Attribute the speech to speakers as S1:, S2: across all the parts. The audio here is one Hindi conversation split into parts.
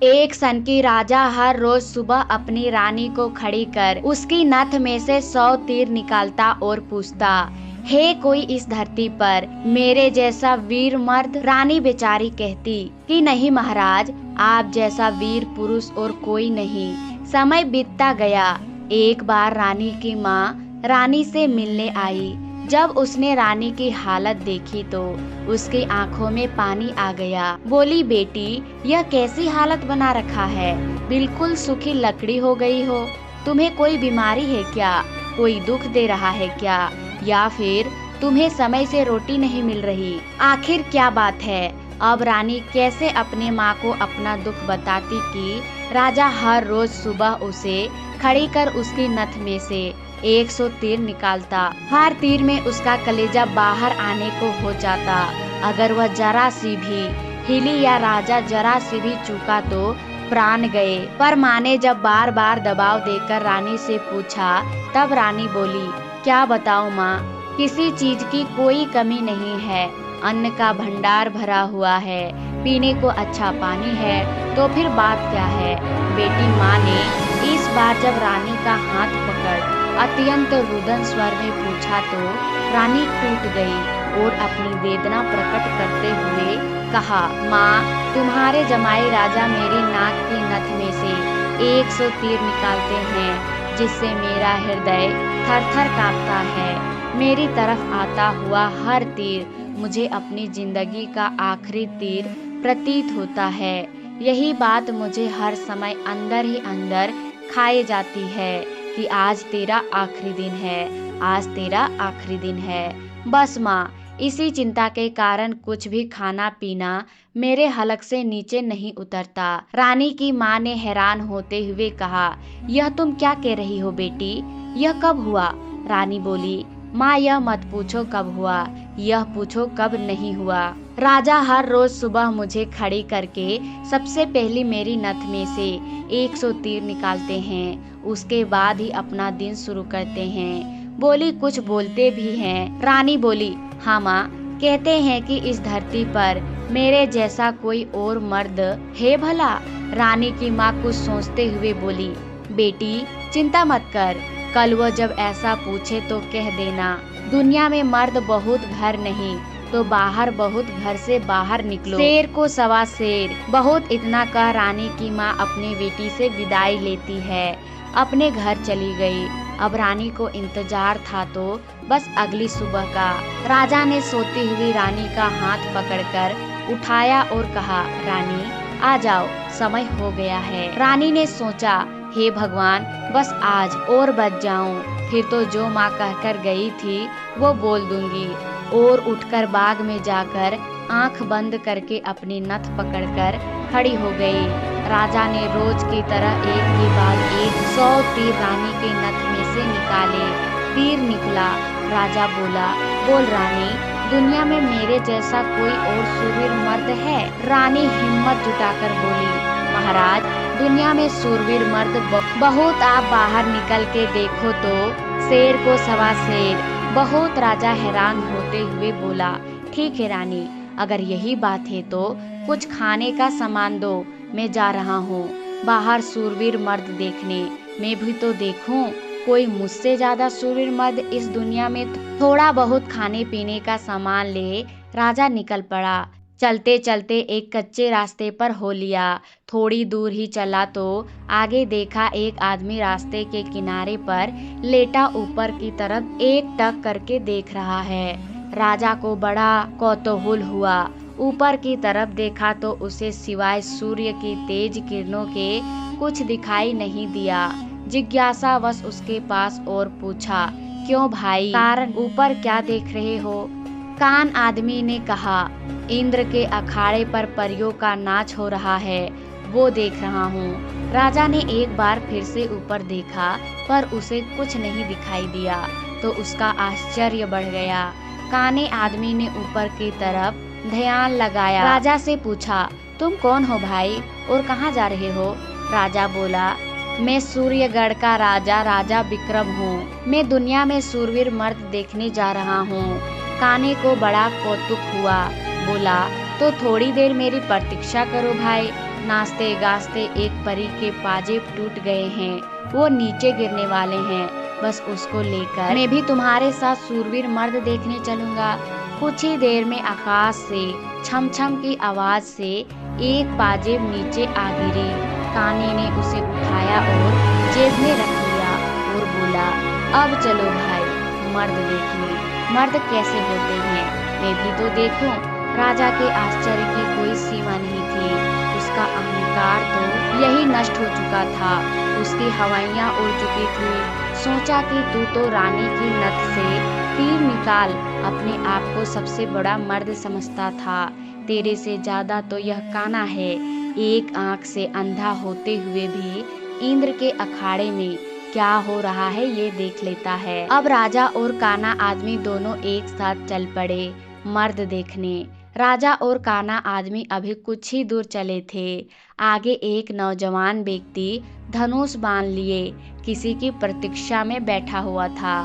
S1: एक सन की राजा हर रोज सुबह अपनी रानी को खड़ी कर उसकी नथ में से 100 तीर निकालता और पूछता, हे कोई इस धरती पर मेरे जैसा वीर मर्द। रानी बेचारी कहती कि नहीं महाराज, आप जैसा वीर पुरुष और कोई नहीं। समय बीतता गया। एक बार रानी की माँ रानी से मिलने आई। जब उसने रानी की हालत देखी तो उसकी आंखों में पानी आ गया। बोली, बेटी यह कैसी हालत बना रखा है, बिल्कुल सूखी लकड़ी हो गई हो। तुम्हें कोई बीमारी है क्या? कोई दुख दे रहा है क्या? या फिर तुम्हें समय से रोटी नहीं मिल रही? आखिर क्या बात है? अब रानी कैसे अपने माँ को अपना दुख बताती कि राजा हर रोज सुबह उसे खड़ी कर उसकी नथ में से 100 तीर निकालता। हर तीर में उसका कलेजा बाहर आने को हो जाता। अगर वह जरा सी भी हिली या राजा जरा सी भी चूका तो प्राण गए। पर माँ ने जब बार बार दबाव देकर रानी से पूछा, तब रानी बोली, क्या बताऊँ माँ, किसी चीज की कोई कमी नहीं है। अन्न का भंडार भरा हुआ है, पीने को अच्छा पानी है, तो फिर बात क्या है। बेटी माँ ने इस बार जब रानी का हाथ पकड़ अत्यंत रुदन स्वर में पूछा तो रानी टूट गई और अपनी वेदना प्रकट करते हुए कहा, माँ तुम्हारे जमाई राजा मेरी नाक की नथ में से 100 तीर निकालते हैं, जिससे मेरा हृदय थर थर कांपता है। मेरी तरफ आता हुआ हर तीर मुझे अपनी जिंदगी का आखिरी तीर प्रतीत होता है। यही बात मुझे हर समय अंदर ही अंदर खाए जाती है कि आज तेरा आखिरी दिन है, आज तेरा आखिरी दिन है। बस माँ, इसी चिंता के कारण कुछ भी खाना पीना मेरे हलक से नीचे नहीं उतरता। रानी की माँ ने हैरान होते हुए कहा, यह तुम क्या कह रही हो बेटी, यह कब हुआ? रानी बोली, माँ यह मत पूछो कब हुआ, यह पूछो कब नहीं हुआ। राजा हर रोज सुबह मुझे खड़ी करके सबसे पहली मेरी नथ में से 100 तीर निकालते हैं, उसके बाद ही अपना दिन शुरू करते हैं। बोली, कुछ बोलते भी हैं? रानी बोली, हाँ माँ, कहते हैं कि इस धरती पर मेरे जैसा कोई और मर्द है भला। रानी की माँ कुछ सोचते हुए बोली, बेटी चिंता मत कर, कल वो जब ऐसा पूछे तो कह देना, दुनिया में मर्द बहुत घर नहीं तो बाहर बहुत घर से बाहर निकलो, शेर को सवा शेर। बहुत इतना कह रानी की माँ अपनी बेटी से विदाई लेती है, अपने घर चली गई। अब रानी को इंतजार था तो बस अगली सुबह का। राजा ने सोती हुई रानी का हाथ पकड़कर उठाया और कहा, रानी आ जाओ, समय हो गया है। रानी ने सोचा, हे भगवान, बस आज और बच जाऊं, फिर तो जो माँ कहकर गई थी वो बोल दूंगी। और उठकर बाग में जाकर आंख बंद करके अपनी नथ पकड़कर खड़ी हो गई। राजा ने रोज की तरह एक के बाद एक 100 तीर रानी के नथ में से निकाले। तीर निकला। राजा बोला, बोल रानी, दुनिया में मेरे जैसा कोई और शूरवीर मर्द है? रानी हिम्मत जुटाकर बोली, महाराज, दुनिया में शूरवीर मर्द बहुत, आप बाहर निकल के देखो तो शेर को सवा शेर। बहुत। राजा हैरान होते हुए बोला, ठीक है रानी, अगर यही बात है तो कुछ खाने का सामान दो, मैं जा रहा हूँ बाहर शूरवीर मर्द देखने। मैं भी तो देखूं कोई मुझसे ज्यादा शूरवीर मर्द इस दुनिया में। थोड़ा बहुत खाने पीने का सामान ले राजा निकल पड़ा। चलते चलते एक कच्चे रास्ते पर हो लिया। थोड़ी दूर ही चला तो आगे देखा एक आदमी रास्ते के किनारे पर लेटा ऊपर की तरफ एक टक करके देख रहा है। राजा को बड़ा कौतूहल हुआ। ऊपर की तरफ देखा तो उसे सिवाय सूर्य की तेज किरणों के कुछ दिखाई नहीं दिया। जिज्ञासावश उसके पास और पूछा, क्यों भाई, कारण ऊपर क्या देख रहे हो? कान आदमी ने कहा, इंद्र के अखाड़े पर परियों का नाच हो रहा है, वो देख रहा हूँ। राजा ने एक बार फिर से ऊपर देखा पर उसे कुछ नहीं दिखाई दिया तो उसका आश्चर्य बढ़ गया। काने आदमी ने ऊपर की तरफ ध्यान लगाया। राजा से पूछा, तुम कौन हो भाई और कहाँ जा रहे हो? राजा बोला, मैं सूर्यगढ़ का राजा विक्रम हूँ। मैं दुनिया में शूरवीर मर्द देखने जा रहा हूँ। काने को बड़ा कौतुक हुआ। बोला, तो थोड़ी देर मेरी प्रतीक्षा करो भाई, नाचते गाजते एक परी के पाजेब टूट गए हैं, वो नीचे गिरने वाले हैं, बस उसको लेकर मैं भी तुम्हारे साथ सूरवीर मर्द देखने चलूंगा। कुछ ही देर में आकाश से छम छम की आवाज से एक पाजेब नीचे आ गिरी। कान्हे ने उसे उठाया और जेब में रख लिया और बोला, अब चलो भाई मर्द देखने, मर्द कैसे होते हैं, मैं भी तो देखूं। राजा के आश्चर्य की कोई सीमा नहीं थी, उसका अहंकार तो यही नष्ट हो चुका था, उसकी हवाइयां उड़ चुकी थी। सोचा कि तू तो रानी की नथ से तीर निकाल अपने आप को सबसे बड़ा मर्द समझता था, तेरे से ज्यादा तो यह कान्हा है, एक आंख से अंधा होते हुए भी इंद्र के अखाड़े में क्या हो रहा है ये देख लेता है। अब राजा और कान्हा आदमी दोनों एक साथ चल पड़े मर्द देखने। राजा और कान्हा आदमी अभी कुछ ही दूर चले थे। आगे एक नौजवान व्यक्ति धनुष बांध लिए किसी की प्रतीक्षा में बैठा हुआ था।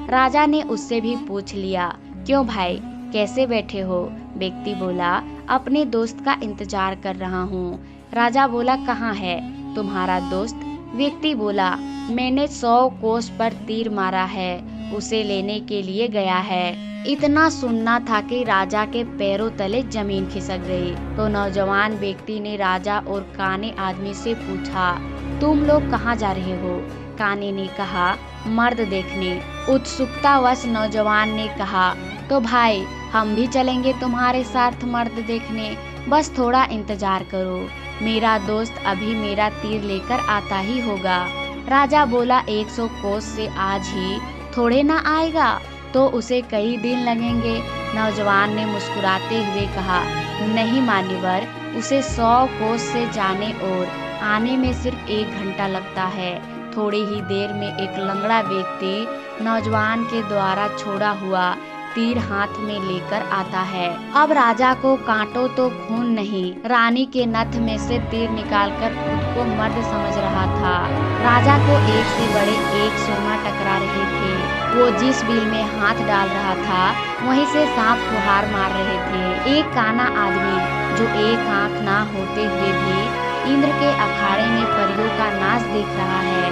S1: राजा ने उससे भी पूछ लिया, क्यों भाई कैसे बैठे हो? व्यक्ति बोला, अपने दोस्त का इंतजार कर रहा हूँ। राजा बोला, कहाँ है तुम्हारा दोस्त? व्यक्ति बोला, मैंने 100 कोस पर तीर मारा है, उसे लेने के लिए गया है। इतना सुनना था कि राजा के पैरों तले जमीन खिसक गई। तो नौजवान व्यक्ति ने राजा और काने आदमी से पूछा, तुम लोग कहाँ जा रहे हो? काने ने कहा, मर्द देखने। उत्सुकतावश नौजवान ने कहा, तो भाई हम भी चलेंगे तुम्हारे साथ मर्द देखने, बस थोड़ा इंतजार करो, मेरा दोस्त अभी मेरा तीर लेकर आता ही होगा। राजा बोला, 100 कोस से आज ही थोड़े ना आएगा, तो उसे कई दिन लगेंगे। नौजवान ने मुस्कुराते हुए कहा, नहीं मान्यवर, उसे 100 कोस से जाने और आने में सिर्फ 1 घंटा लगता है। थोड़ी ही देर में एक लंगड़ा व्यक्ति नौजवान के द्वारा छोड़ा हुआ तीर हाथ में लेकर आता है। अब राजा को कांटो तो खून नहीं, रानी के नथ में से तीर निकालकर खुद को मर्द समझ रहा था। राजा को एक से बड़े एक सुरमा टकरा रहे थे। वो जिस बिल में हाथ डाल रहा था वहीं से सांप फुहार मार रहे थे। एक काना आदमी जो एक आंख ना होते हुए भी इंद्र के अखाड़े में परियों का नाच देख रहा है।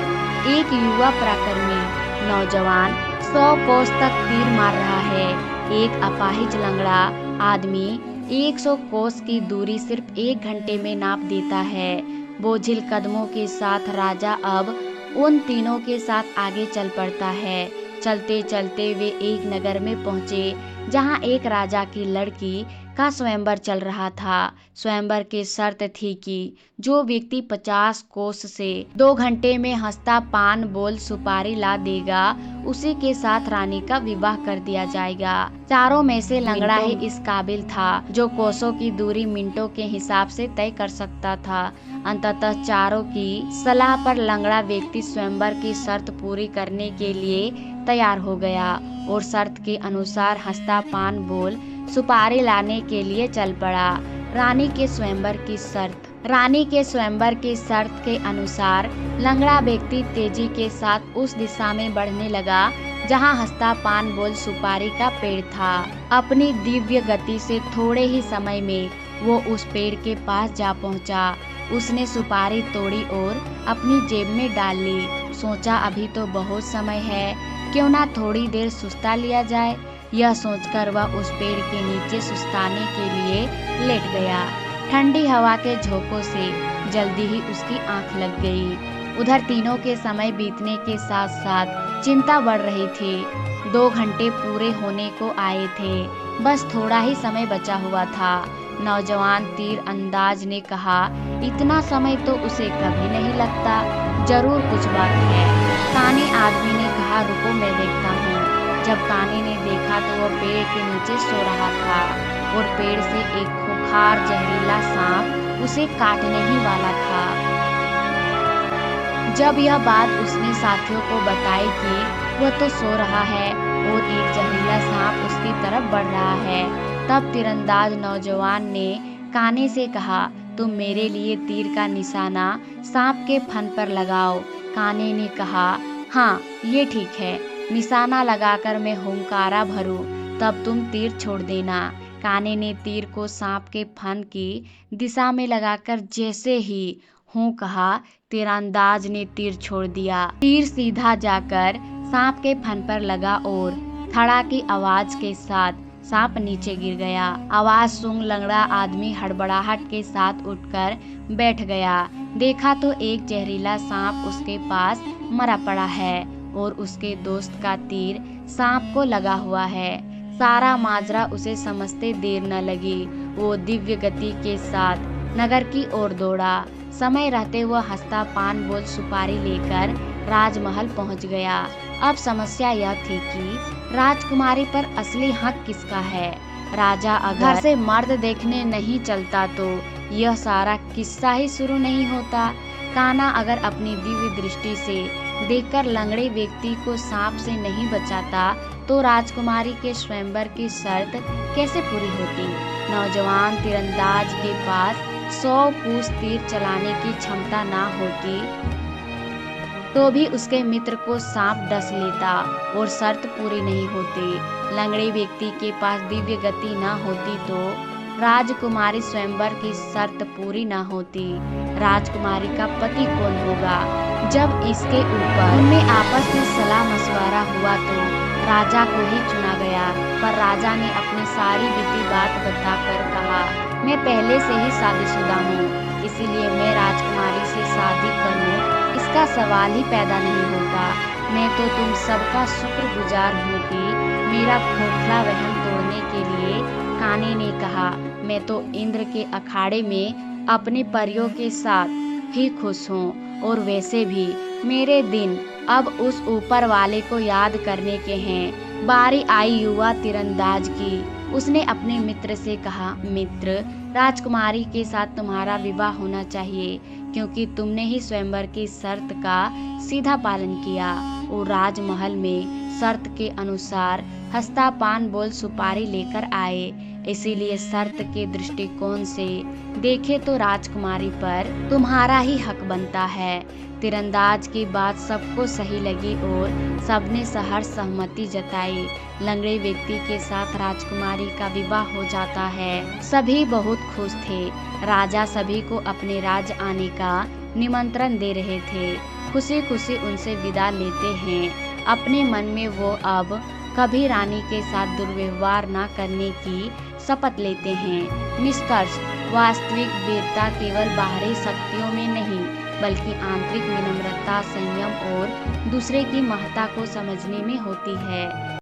S1: एक युवा पराक्रमी नौजवान 100 कोस तक तीर मार रहा है। एक अपाहिज लंगड़ा आदमी 100 कोस की दूरी सिर्फ 1 घंटे में नाप देता है। बोझिल कदमों के साथ राजा अब उन तीनों के साथ आगे चल पड़ता है। चलते चलते वे एक नगर में पहुँचे जहाँ एक राजा की लड़की का स्वयंवर चल रहा था। स्वयंवर की शर्त थी कि जो व्यक्ति 50 कोस से 2 घंटे में हंसता पान बोल सुपारी ला देगा उसी के साथ रानी का विवाह कर दिया जाएगा। चारों में से लंगड़ा ही इस काबिल था जो कोसों की दूरी मिनटों के हिसाब से तय कर सकता था। अंततः चारों की सलाह पर लंगड़ा व्यक्ति स्वयंवर की शर्त पूरी करने के लिए तैयार हो गया और शर्त के अनुसार हंसता पान बोल सुपारी लाने के लिए चल पड़ा। रानी के स्वयंवर की शर्त के अनुसार लंगड़ा व्यक्ति तेजी के साथ उस दिशा में बढ़ने लगा जहां हंसता पान बोल सुपारी का पेड़ था। अपनी दिव्य गति से थोड़े ही समय में वो उस पेड़ के पास जा पहुंचा। उसने सुपारी तोड़ी और अपनी जेब में डाल ली। सोचा अभी तो बहुत समय है, क्यों ना थोड़ी देर सुस्ता लिया जाए। यह सोचकर वह उस पेड़ के नीचे सुस्ताने के लिए लेट गया। ठंडी हवा के झोंकों से जल्दी ही उसकी आंख लग गई। उधर तीनों के समय बीतने के साथ साथ चिंता बढ़ रही थी। 2 घंटे पूरे होने को आए थे, बस थोड़ा ही समय बचा हुआ था। नौजवान तीर अंदाज ने कहा, इतना समय तो उसे कभी नहीं लगता, जरूर कुछ बात है। काने आदमी ने कहा, रुको मैं देखता हूँ। जब काने ने देखा तो वह पेड़ के नीचे सो रहा था और पेड़ से एक खूंखार जहरीला सांप उसे काटने ही वाला था। जब यह बात उसने साथियों को बताई कि वह तो सो रहा है और एक जहरीला सांप उसकी तरफ बढ़ रहा है, तब तीरंदाज नौजवान ने काने से कहा, तुम मेरे लिए तीर का निशाना सांप के फन पर लगाओ। काने ने कहा, हाँ ये ठीक है, निशाना लगाकर मैं हुंकारा भरूं, तब तुम तीर छोड़ देना। कान्हे ने तीर को सांप के फन की दिशा में लगाकर जैसे ही हूँ कहा, तीरंदाज ने तीर छोड़ दिया। तीर सीधा जाकर सांप के फन पर लगा और थड़ा की आवाज के साथ सांप नीचे गिर गया। आवाज सुन लंगड़ा आदमी हड़बड़ाहट के साथ उठकर बैठ गया। देखा तो एक जहरीला सांप उसके पास मरा पड़ा है और उसके दोस्त का तीर सांप को लगा हुआ है। सारा माजरा उसे समझते देर न लगी। वो दिव्य गति के साथ नगर की ओर दौड़ा। समय रहते वह हंसता पान बोल सुपारी लेकर राजमहल पहुंच गया। अब समस्या यह थी कि राजकुमारी पर असली हक किसका है। राजा अगर घर से मर्द देखने नहीं चलता तो यह सारा किस्सा ही शुरू नहीं होता। कान्हा अगर अपनी दिव्य दृष्टि से देखकर लंगड़े व्यक्ति को सांप से नहीं बचाता तो राजकुमारी के स्वयंवर की शर्त कैसे पूरी होती। नौजवान तीरंदाज के पास 100 पूस तीर चलाने की क्षमता ना होती तो भी उसके मित्र को सांप डस लेता और शर्त पूरी नहीं होती। लंगड़े व्यक्ति के पास दिव्य गति न होती तो राजकुमारी स्वयंवर की शर्त पूरी न होती। राजकुमारी का पति कौन होगा। जब इसके ऊपर में आपस में सलाह मशवरा हुआ तो राजा को ही चुना गया, पर राजा ने अपनी सारी बीती बात बताकर कहा, मैं पहले से ही शादीशुदा हूँ, इसीलिए मैं राजकुमारी से शादी करूँ इसका सवाल ही पैदा नहीं होता। मैं तो तुम सबका शुक्रगुजार हूँ कि मेरा खोखला वहम तोड़ने के लिए। कान्हे ने कहा, मैं तो इंद्र के अखाड़े में अपने परियों के साथ ही खुश हूँ और वैसे भी मेरे दिन अब उस ऊपर वाले को याद करने के हैं। बारी आई युवा तीरंदाज की। उसने अपने मित्र से कहा, मित्र, राजकुमारी के साथ तुम्हारा विवाह होना चाहिए क्योंकि तुमने ही स्वयंवर की शर्त का सीधा पालन किया और राजमहल में शर्त के अनुसार हंसता पान बोल सुपारी लेकर आए। इसीलिए शर्त के दृष्टिकोण से देखे तो राजकुमारी पर तुम्हारा ही हक बनता है। तीरंदाज की बात सबको सही लगी और सबने सहर्ष सहमति जताई। लंगड़े व्यक्ति के साथ राजकुमारी का विवाह हो जाता है। सभी बहुत खुश थे। राजा सभी को अपने राज्य आने का निमंत्रण दे रहे थे। खुशी खुशी उनसे विदा लेते हैं। अपने मन में वो अब कभी रानी के साथ दुर्व्यवहार न करने की शपथ लेते हैं। निष्कर्ष, वास्तविक वीरता केवल बाहरी शक्तियों में नहीं बल्कि आंतरिक विनम्रता, संयम और दूसरे की महत्ता को समझने में होती है।